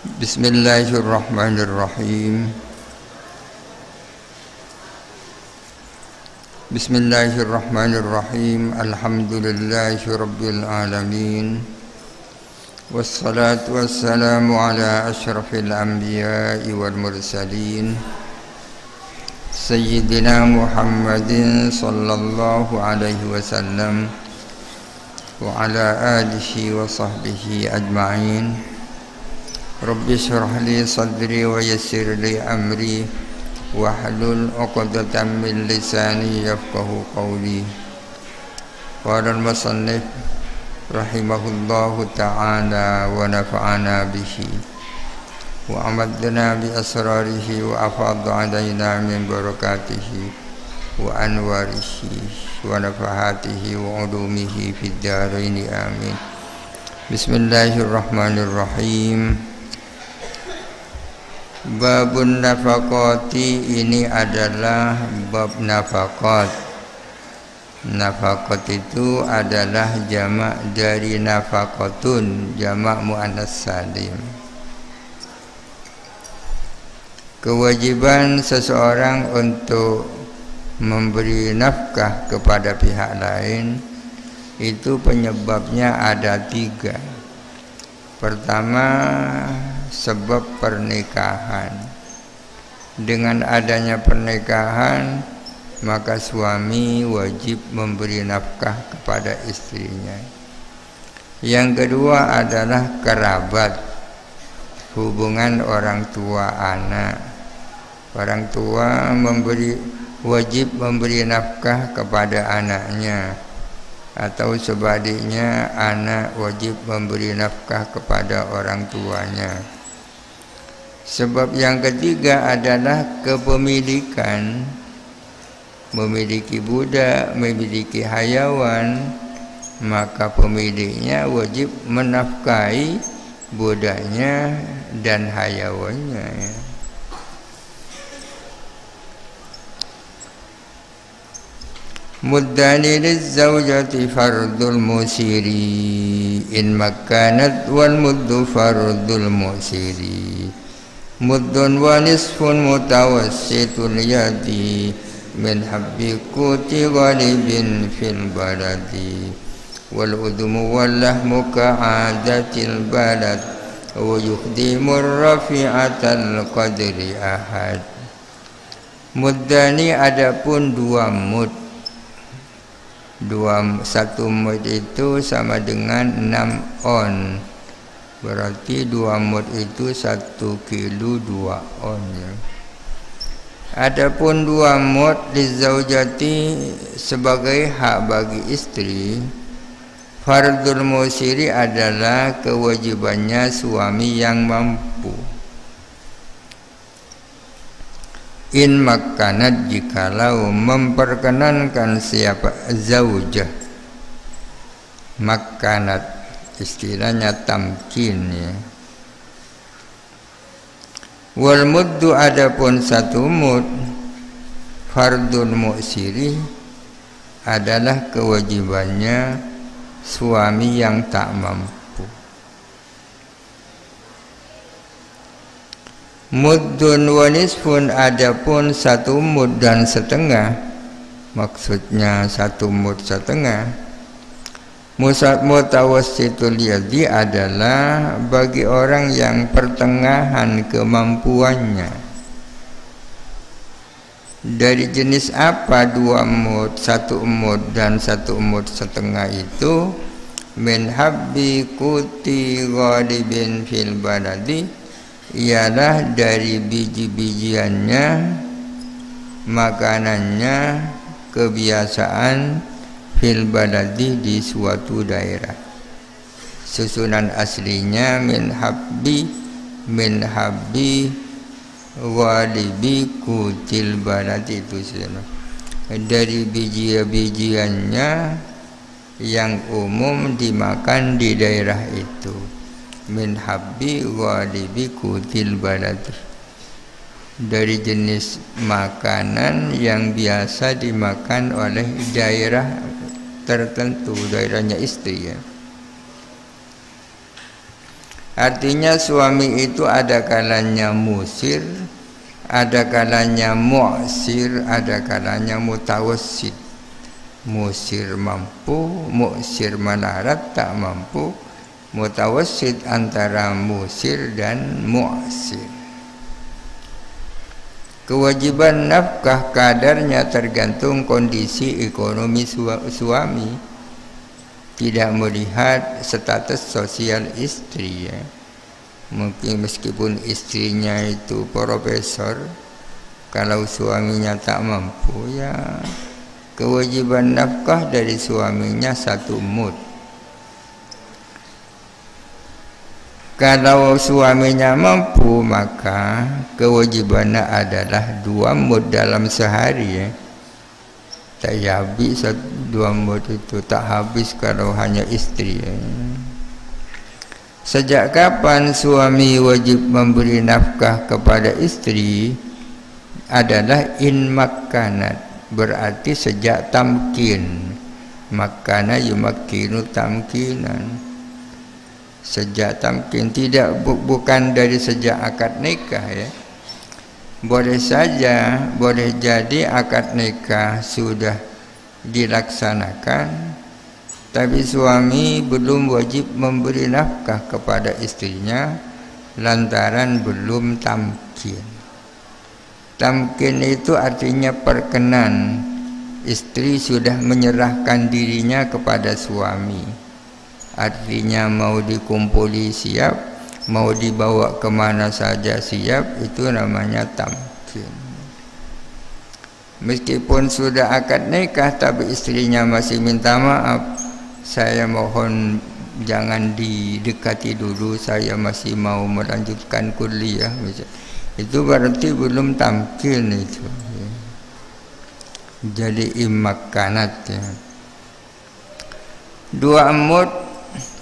Bismillahirrahmanirrahim. Bismillahirrahmanirrahim. Alhamdulillahi rabbil alamin. Wassalatu wassalamu ala asyrafil anbiya'i wal mursalin Sayyidina Muhammadin sallallahu alaihi wasallam wa ala alihi wa sahbihi ajma'in. Rabbi shrah li sadri wa yassir li amri wahlul 'uqdatam min lisani yafqahu qawli. Qala al-musannif rahimahullahu ta'ala wa nafa'ana bihi wa amadna bi asrarihi wa afadha 'alaina min barakatihi wa anwarihi wa nafahatihi wa ulumihi fid dharain amin. Bismillahirrahmanirrahim. Babun nafaqati, ini adalah bab nafaqat. Nafaqat itu adalah jamak dari nafaqatun, jamak muannas salim. Kewajiban seseorang untuk memberi nafkah kepada pihak lain itu penyebabnya ada 3. Pertama, sebab pernikahan. Dengan adanya pernikahan, maka suami wajib memberi nafkah kepada istrinya. Yang kedua adalah kerabat, hubungan orang tua anak. Orang tua wajib memberi nafkah kepada anaknya, atau sebaliknya anak wajib memberi nafkah kepada orang tuanya. Sebab yang ketiga adalah kepemilikan. Memiliki budak, memiliki hayawan, maka pemiliknya wajib menafkahi budaknya dan hayawannya. Muddani lizzawjati fardul musiri in makkanat wal muddu fardul musiri muddun wa nisfun mutawassitul yadi min habbi kuti ghalibin fil baladi wal udmu wal lahmu ka'adatil balad wa yuhdimur rafi'atal qadri ahad. Muddani, adapun 2 mud. 1 mud itu sama dengan 6 on. Berarti 2 mud itu 1 kilo 2 on ya. Adapun 2 mud lizaujati sebagai hak bagi istri. Fardul musiri adalah kewajibannya suami yang mampu. In makanat, jikalau memperkenankan siapa zaujah. Makanat istilahnya tamkin ya. Wal muddu, adapun 1 mud fardul mu'siri adalah kewajibannya suami yang tak mampu. Muddun wa nisfun, adapun 1 mud dan setengah, maksudnya 1 mud setengah. Mutawassitul yadi adalah bagi orang yang pertengahan kemampuannya. Dari jenis apa 2 mud, 1 mud dan 1 mud setengah itu? Min habbi kuti ghalibin fil baladi, ialah dari biji-bijiannya, makanannya, kebiasaan fil baladi, di suatu daerah. Susunan aslinya min habbi walibi kutil baladi, itu dari biji-bijiannya yang umum dimakan di daerah itu. Min habbi walibi kutil balad, dari jenis makanan yang biasa dimakan oleh daerah tertentu, daerahnya istri ya. Artinya suami itu ada kalanya musir, ada kalanya mu'sir, ada kalanya mutawassit. Musir mampu, mu'sir melarat tak mampu, mutawassit antara musir dan mu'sir. Kewajiban nafkah kadarnya tergantung kondisi ekonomi suami. Tidak melihat status sosial istri ya. Mungkin meskipun istrinya itu profesor, kalau suaminya tak mampu ya kewajiban nafkah dari suaminya 1 mud. Kalau suaminya mampu maka kewajibannya adalah 2 mud dalam sehari ya. Tak habis 2 mud itu, tak habis kalau hanya istri ya. Sejak kapan suami wajib memberi nafkah kepada istri? Adalah in makanat, berarti sejak tamkin. Makana yumakkinu tamkinan. Sejak tamkin, tidak bukan dari sejak akad nikah ya. Boleh saja, boleh jadi akad nikah sudah dilaksanakan, tapi suami belum wajib memberi nafkah kepada istrinya lantaran belum tamkin. Tamkin itu artinya perkenan, istri sudah menyerahkan dirinya kepada suami. Artinya mau dikumpuli siap, mau dibawa kemana saja siap, itu namanya tamkin. Meskipun sudah akad nikah tapi istrinya masih minta maaf, saya mohon jangan didekati dulu, saya masih mau melanjutkan kuliah. Itu berarti belum tamkin itu. Jadi imakanat ya. 2 mud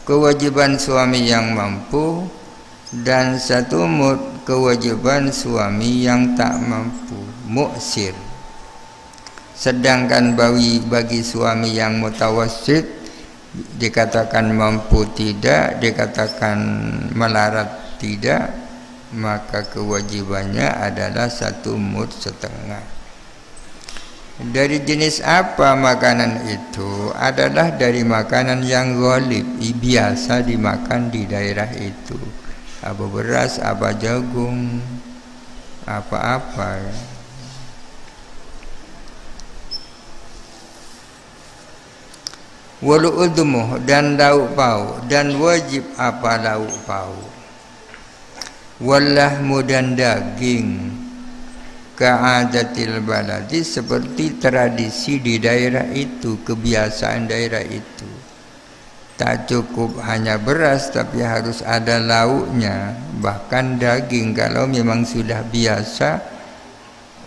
kewajiban suami yang mampu, dan 1 mud kewajiban suami yang tak mampu, mu'sir. Sedangkan bagi suami yang mutawassit, dikatakan mampu tidak, dikatakan melarat tidak, maka kewajibannya adalah 1 mud setengah. Dari jenis apa makanan itu? Adalah dari makanan yang ghalib, biasa dimakan di daerah itu. Apa beras, apa jagung, apa-apa ya. Walu udmuh, dan lauk pauk, dan wajib apa lauk pauk. Walahmu, dan daging, ka'adatil baladi, seperti tradisi di daerah itu, kebiasaan daerah itu. Tak cukup hanya beras, tapi harus ada lauknya, bahkan daging kalau memang sudah biasa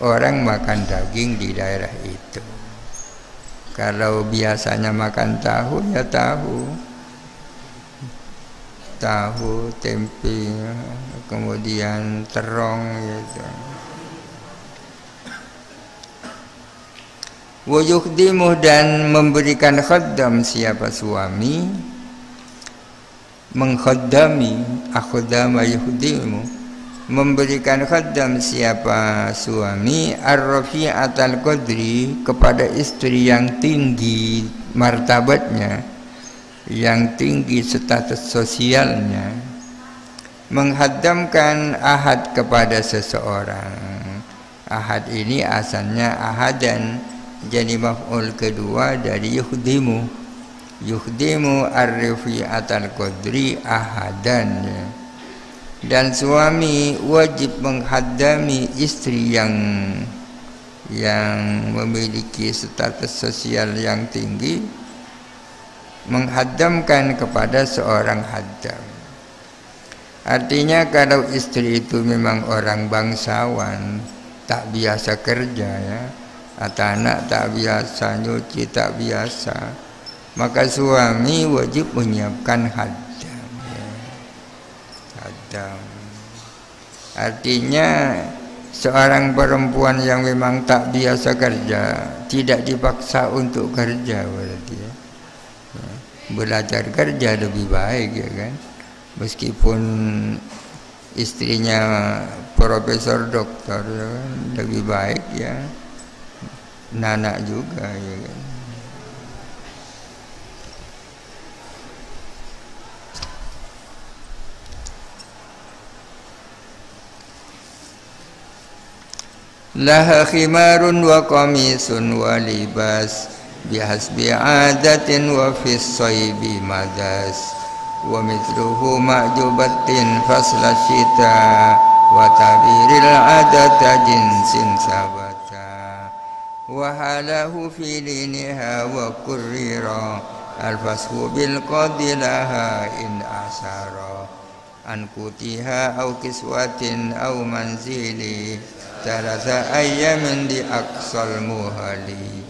orang makan daging di daerah itu. Kalau biasanya makan tahu ya tahu, tempe, kemudian terong gitu. Wa yukhdimu, dan memberikan khaddam siapa suami, mengkhaddami, akhdama yukhdimu, memberikan khaddam siapa suami, ar-rafi'atal qadri, kepada istri yang tinggi martabatnya, yang tinggi status sosialnya, menghaddamkan ahad kepada seseorang. Ahad ini asalnya ahadan, jadi maf'ul kedua dari yukhdimu. Yukhdimu ar-rafi'atal qadri ahadan ya. Dan suami wajib menghaddami istri yang memiliki status sosial yang tinggi, menghaddamkan kepada seorang haddam. Artinya kalau istri itu memang orang bangsawan, tak biasa kerja ya, atau anak tak biasa nyuci, tak biasa, maka suami wajib menyiapkan haddam. Artinya seorang perempuan yang memang tak biasa kerja tidak dipaksa untuk kerja berarti ya. Belajar kerja lebih baik ya kan. meskipun istrinya profesor doktor ya kan, lebih baik ya nanak juga ya kan. Laha khimarun wa qamisun wa libas bihasbi adatin wa fis saybi madas wa mithluhu ma'jubatin fasla syita wa tabiril adata jinsin sabata wa halahu fi liniha wa kurrira alfashu bil qadilaha in asara an kutiha au kiswatin au manzili talasa ayyamin di aqsal muhali.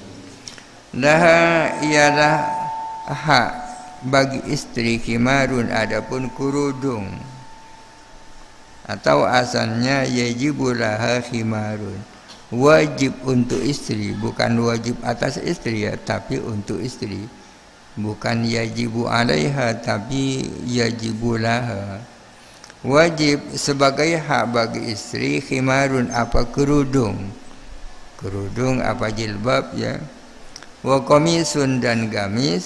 Laha ialah hak bagi istri khimarun, adapun kerudung, atau asalnya yajibu laha khimarun, wajib untuk istri, bukan wajib atas istri ya, tapi untuk istri, bukan yajibu alaiha tapi yajibu laha. Wajib sebagai hak bagi istri khimarun, apa kerudung, kerudung apa jilbab ya, wa qamisun dan gamis,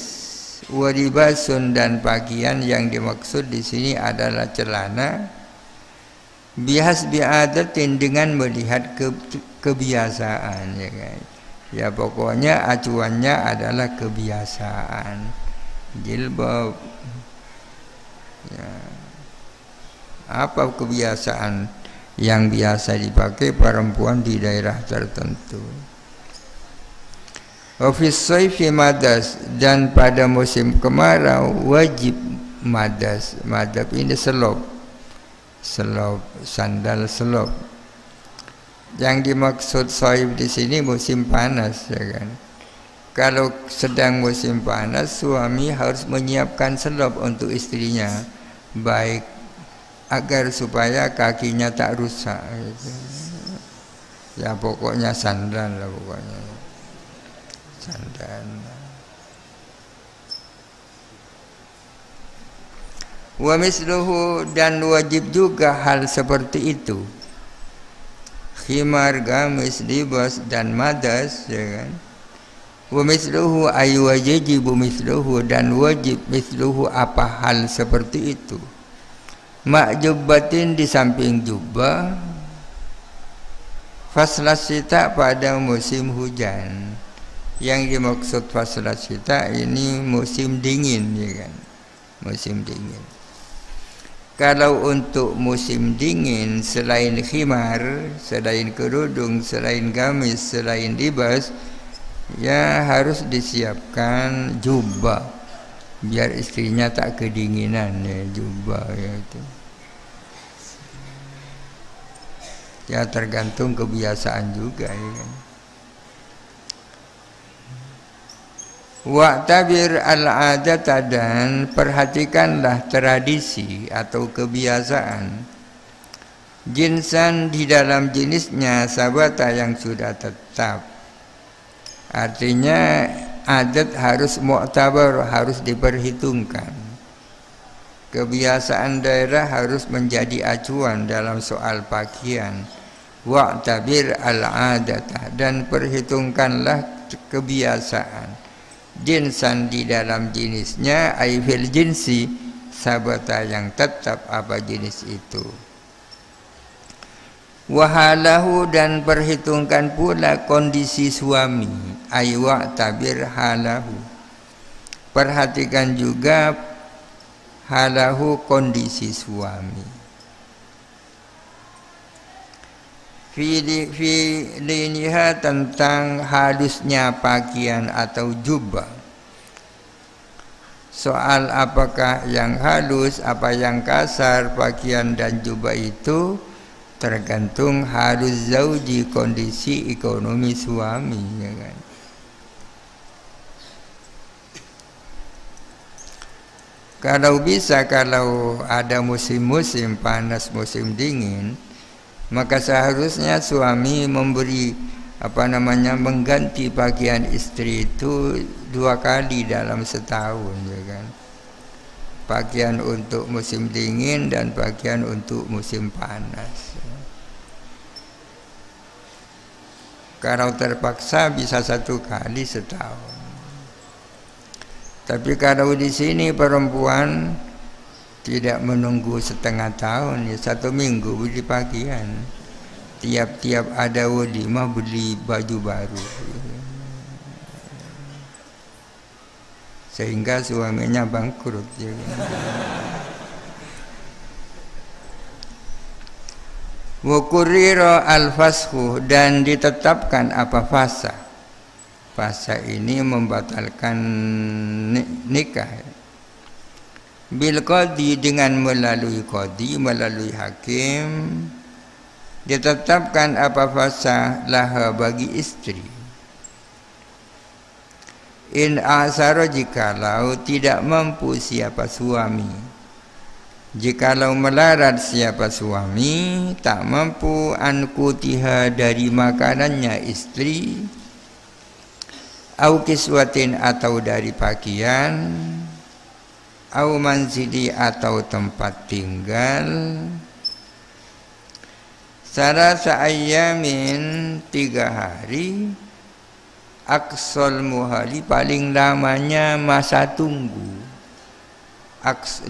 wa libasun dan pakaian. Yang dimaksud di sini adalah celana, bihasbi adatin dengan melihat kebiasaan ya guys. Ya pokoknya acuannya adalah kebiasaan jilbab ya. Apa kebiasaan yang biasa dipakai perempuan di daerah tertentu. Ofis sayfi madas, dan pada musim kemarau wajib madas. Madab ini selop, sandal selop. Yang dimaksud sayf di sini musim panas ya kan. Kalau sedang musim panas, suami harus menyiapkan selop untuk istrinya, baik agar supaya kakinya tak rusak gitu. Ya pokoknya sandal lah, pokoknya sandal. Wa misluhu, dan wajib juga hal seperti itu, khimar, gamis, libas dan madas ya kan. Wa misluhu ay wajibu misluhu, dan wajib misluhu apa hal seperti itu, ma'jubatin di samping jubah, faslas syita pada musim hujan. Yang dimaksud faslas syita ini musim dingin ya kan, musim dingin. Kalau untuk musim dingin, selain khimar, selain kerudung, selain gamis, selain libas, ya harus disiapkan jubah biar istrinya tak kedinginan ya, jubah ya itu. Ya tergantung kebiasaan juga ya kan. Wa'tabir al-adata, dan perhatikanlah tradisi atau kebiasaan, jinsan di dalam jenisnya, sabata yang sudah tetap. Artinya adat harus mu'tabar, harus diperhitungkan. Kebiasaan daerah harus menjadi acuan dalam soal pakaian. Wa'tabir al-adata, dan perhitungkanlah kebiasaan, jinsan di dalam jenisnya, aifil jinsi, sabata yang tetap apa jenis itu. Wahalahu, dan perhitungkan pula kondisi suami, aywa tabir halahu, perhatikan juga halahu kondisi suami. Filiniha, tentang halusnya pakaian atau jubah. Soal apakah yang halus, apa yang kasar pakaian dan jubah itu tergantung halus zauji, kondisi ekonomi suami ya kan. Kalau bisa, kalau ada musim-musim panas, musim dingin, maka seharusnya suami memberi mengganti pakaian istri itu 2 kali dalam setahun ya kan. pakaian untuk musim dingin dan pakaian untuk musim panas. Kalau terpaksa bisa 1 kali setahun. Tapi kalau di sini perempuan tidak menunggu setengah tahun, ya 1 minggu beli pakaian. Tiap-tiap ada walimah beli baju baru. Sehingga suaminya bangkrut. Ya. Wukuriro al-fashu, dan ditetapkan apa fasa. Fasa ini membatalkan nikah. Bil qadi, dengan melalui qadi, melalui hakim, ditetapkan apa fasa laha bagi istri. In asaro, jikalau tidak mampu siapa suami, jikalau melarat siapa suami, tak mampu ankutiha, dari makanannya istri, au kiswatin, atau dari pakaian, au manzili, atau tempat tinggal, salasa ayyamin, 3 hari, aksol muhali, paling lamanya masa tunggu.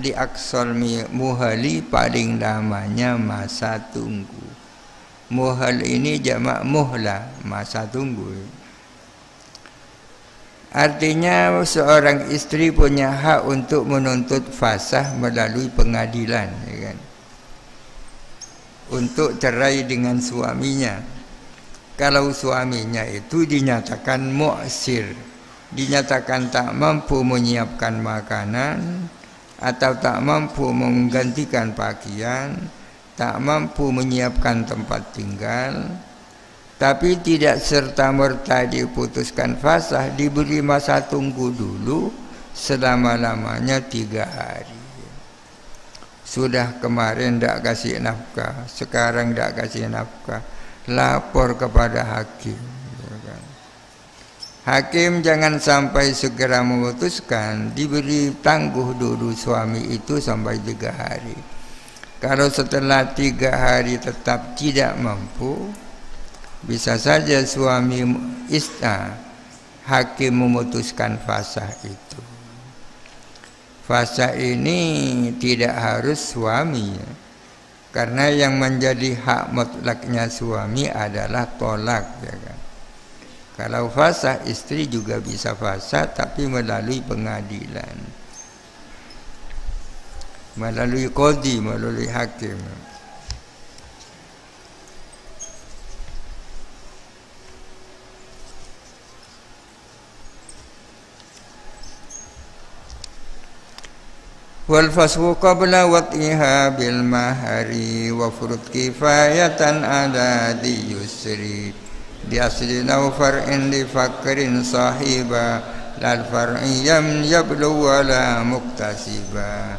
Di aksol muhali, paling lamanya masa tunggu. Muhal ini jamak muhla, masa tunggu. Artinya seorang istri punya hak untuk menuntut fasah melalui pengadilan, ya kan? Untuk cerai dengan suaminya. Kalau suaminya itu dinyatakan mu'sir, dinyatakan tak mampu menyiapkan makanan, atau tak mampu menggantikan pakaian, tak mampu menyiapkan tempat tinggal, tapi tidak serta-merta diputuskan fasah, diberi masa tunggu dulu selama-lamanya 3 hari. Sudah kemarin tidak kasih nafkah, sekarang tidak kasih nafkah, lapor kepada hakim. Hakim jangan sampai segera memutuskan, diberi tangguh dulu suami itu sampai 3 hari. Kalau setelah 3 hari tetap tidak mampu, bisa saja suami hakim memutuskan fasah itu. Fasah ini tidak harus suami, karena yang menjadi hak mutlaknya suami adalah tolak, ya kan? Kalau fasah, istri juga bisa fasah, tapi melalui pengadilan, melalui qadi, melalui hakim. Wal faswu qabla wat'iha bil mahari wa furud kifayatan ala di yusri di asli naw far'in li fakrin sahiba lal far'iyam yablu wala muktasiba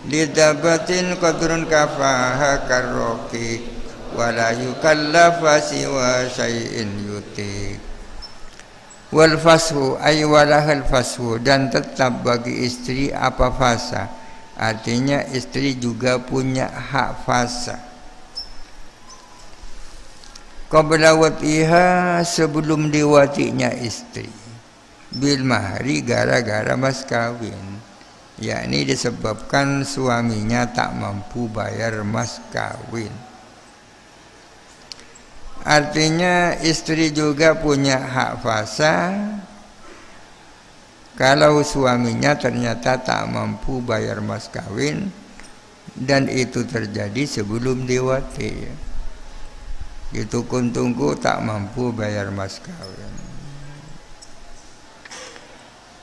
lidabatin qadrun kafaha karroki wala yukallafa siwa syai'in yutik. Wal fashu ay walahal fashu, dan tetap bagi istri apa fasa. Artinya istri juga punya hak fasa. Qabla watiha, sebelum diwatinya istri. Bil mahri, gara-gara mas kawin. Yakni disebabkan suaminya tak mampu bayar mas kawin. Artinya istri juga punya hak fasa kalau suaminya ternyata tak mampu bayar mas kawin, dan itu terjadi sebelum diwati. Itu kuntungku tak mampu bayar mas kawin.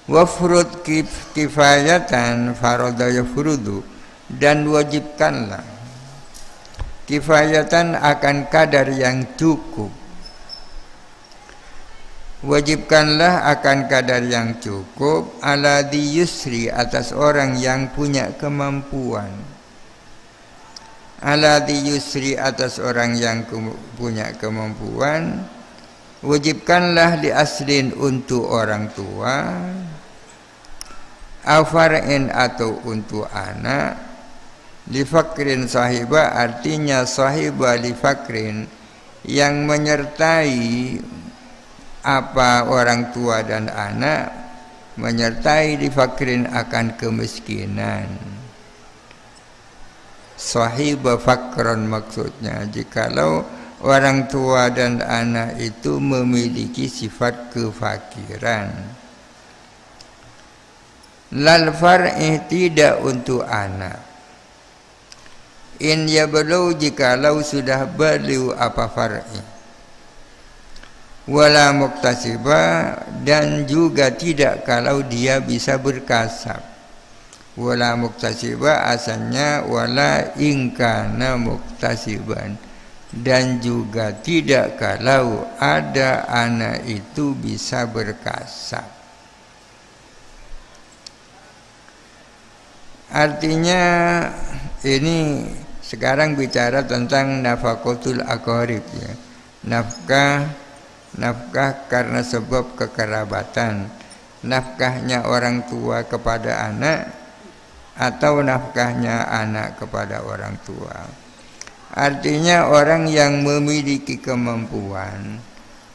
Wafrud kifayatan faroda yafrudu, dan wajibkanlah kifayatan akan kadar yang cukup. Wajibkanlah akan kadar yang cukup ala di yusri, atas orang yang punya kemampuan. Ala di yusri, atas orang yang punya kemampuan. Wajibkanlah di aslin, untuk orang tua. Afar'in atau untuk anak, li fakrin sahiba artinya sahiba li fakrin yang menyertai apa orang tua dan anak, menyertai li fakrin akan kemiskinan. Sahiba fakron maksudnya jikalau orang tua dan anak itu memiliki sifat kefakiran. Lal far'i tidak untuk anak. In yablu jikalau sudah baliu apa far'i. Wala muktasiba dan juga tidak kalau dia bisa berkasab. Wala muktasiba asalnya wala ingkana muktasiban, dan juga tidak kalau ada anak itu bisa berkasab. Artinya ini sekarang bicara tentang nafaqatul aqarib ya. Nafkah karena sebab kekerabatan. Nafkahnya orang tua kepada anak atau nafkahnya anak kepada orang tua. Artinya orang yang memiliki kemampuan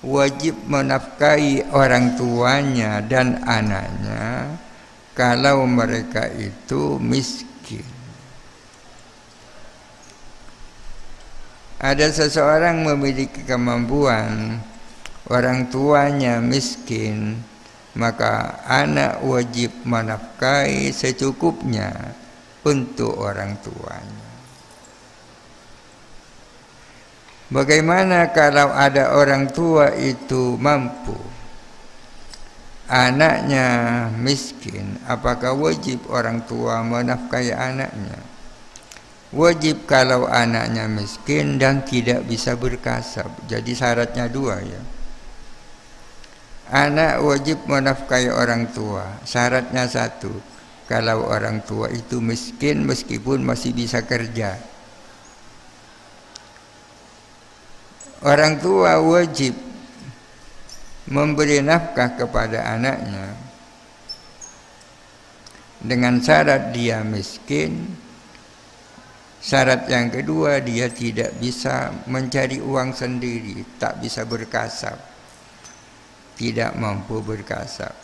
wajib menafkahi orang tuanya dan anaknya kalau mereka itu miskin. Ada seseorang memiliki kemampuan, orang tuanya miskin, maka anak wajib menafkahi secukupnya untuk orang tuanya. Bagaimana kalau ada orang tua itu mampu, anaknya miskin, apakah wajib orang tua menafkahi anaknya? Wajib kalau anaknya miskin dan tidak bisa berkasab. Jadi syaratnya dua ya. Anak wajib menafkahi orang tua. Syaratnya satu, kalau orang tua itu miskin meskipun masih bisa kerja. Orang tua wajib memberi nafkah kepada anaknya dengan syarat dia miskin. Syarat yang kedua, dia tidak bisa mencari uang sendiri, tak bisa berkasab, tidak mampu berkasab.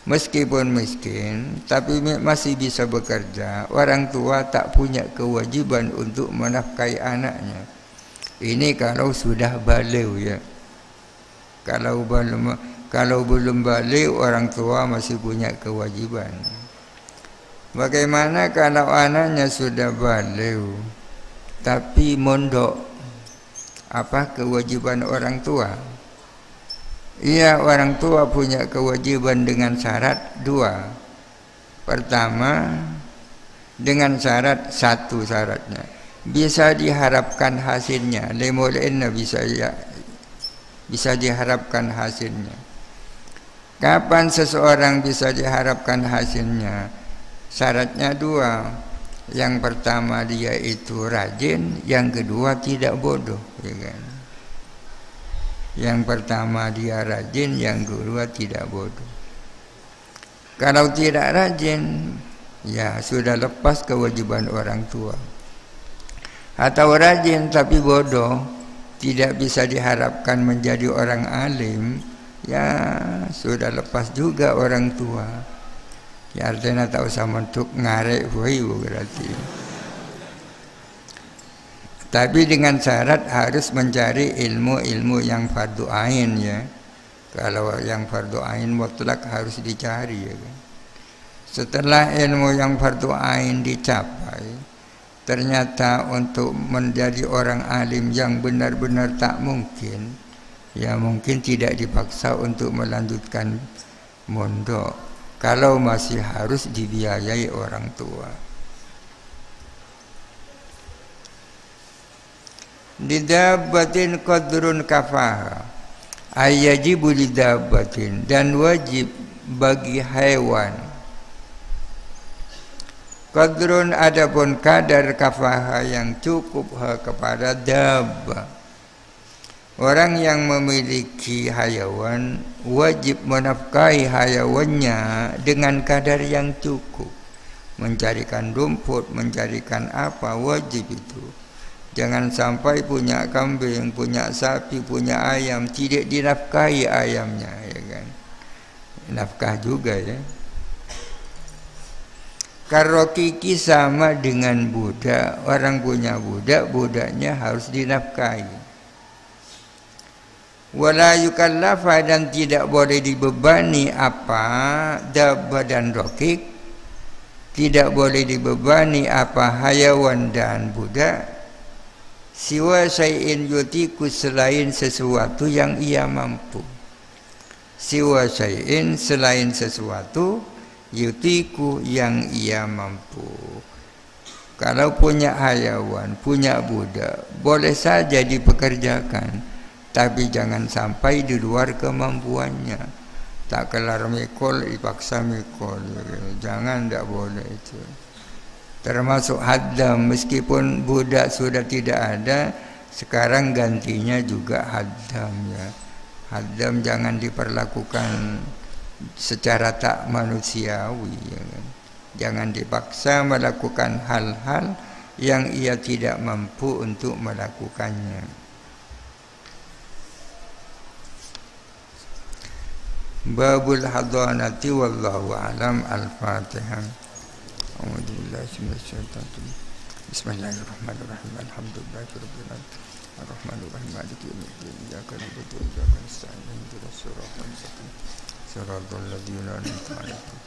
Meskipun miskin tapi masih bisa bekerja, orang tua tak punya kewajiban untuk menafkahi anaknya. Ini kalau sudah baligh ya. Kalau belum baligh, orang tua masih punya kewajiban. Bagaimana kalau anaknya sudah baligh tapi mondok? Apa kewajiban orang tua? Iya, orang tua punya kewajiban dengan syarat dua. Pertama, dengan syarat satu, syaratnya bisa diharapkan hasilnya, lemolena bisa diharapkan hasilnya. Kapan seseorang bisa diharapkan hasilnya? Syaratnya dua. Yang pertama dia itu rajin, yang kedua tidak bodoh, ya kan? Yang pertama dia rajin, yang kedua tidak bodoh. Kalau tidak rajin, ya sudah lepas kewajiban orang tua. Atau rajin tapi bodoh, tidak bisa diharapkan menjadi orang alim, ya sudah lepas juga orang tua. Ya artinya tak usah mentuk ngarek huiu berarti. Tapi dengan syarat harus mencari ilmu-ilmu yang fardu ain ya. Kalau yang fardu ain mutlak harus dicari ya kan. Setelah ilmu yang fardu ain dicapai, ternyata untuk menjadi orang alim yang benar-benar tak mungkin, ya mungkin tidak dipaksa untuk melanjutkan mondok kalau masih harus dibiayai orang tua. Lidabbatin qadrun kafaha, ayajibu lidabbatin, dan wajib bagi hewan. Qadrun adapun kadar kafaha yang cukup kepada dabbah. Orang yang memiliki hayawan wajib menafkahi hayawannya dengan kadar yang cukup. Mencarikan rumput, mencarikan apa, wajib itu. Jangan sampai punya kambing, punya sapi, punya ayam, tidak dinafkahi ayamnya, ya kan? Nafkah juga ya. Kalau kiki sama dengan budak, orang punya budak, budaknya harus dinafkahi. Wala yukallafa, dan tidak boleh dibebani apa dabbah dan rokik, tidak boleh dibebani apa hayawan dan budak, siwa syai'in yutiku, selain sesuatu yang ia mampu. Siwa syai'in, selain sesuatu yutiku yang ia mampu. Kalau punya hayawan, punya budak, boleh saja dipekerjakan, tapi jangan sampai di luar kemampuannya. Tak kelar mikul, dipaksa mikul. Jangan, tidak boleh itu. Termasuk haddam, meskipun budak sudah tidak ada, sekarang gantinya juga haddam ya. Haddam jangan diperlakukan secara tak manusiawi ya kan? Jangan dipaksa melakukan hal-hal yang ia tidak mampu untuk melakukannya. Babul hadanati wallahu alam. Al-Fatihah. Bismillahirrahmanirrahim. Alhamdulillahirabbil alamin. Ar-Rahmanir-Rahim. Maliki yaumiddin. Iyyaka na'budu wa iyyaka nasta'in. Ihdinas siratal mustaqim. Siratal ladzina an'amta 'alaihim.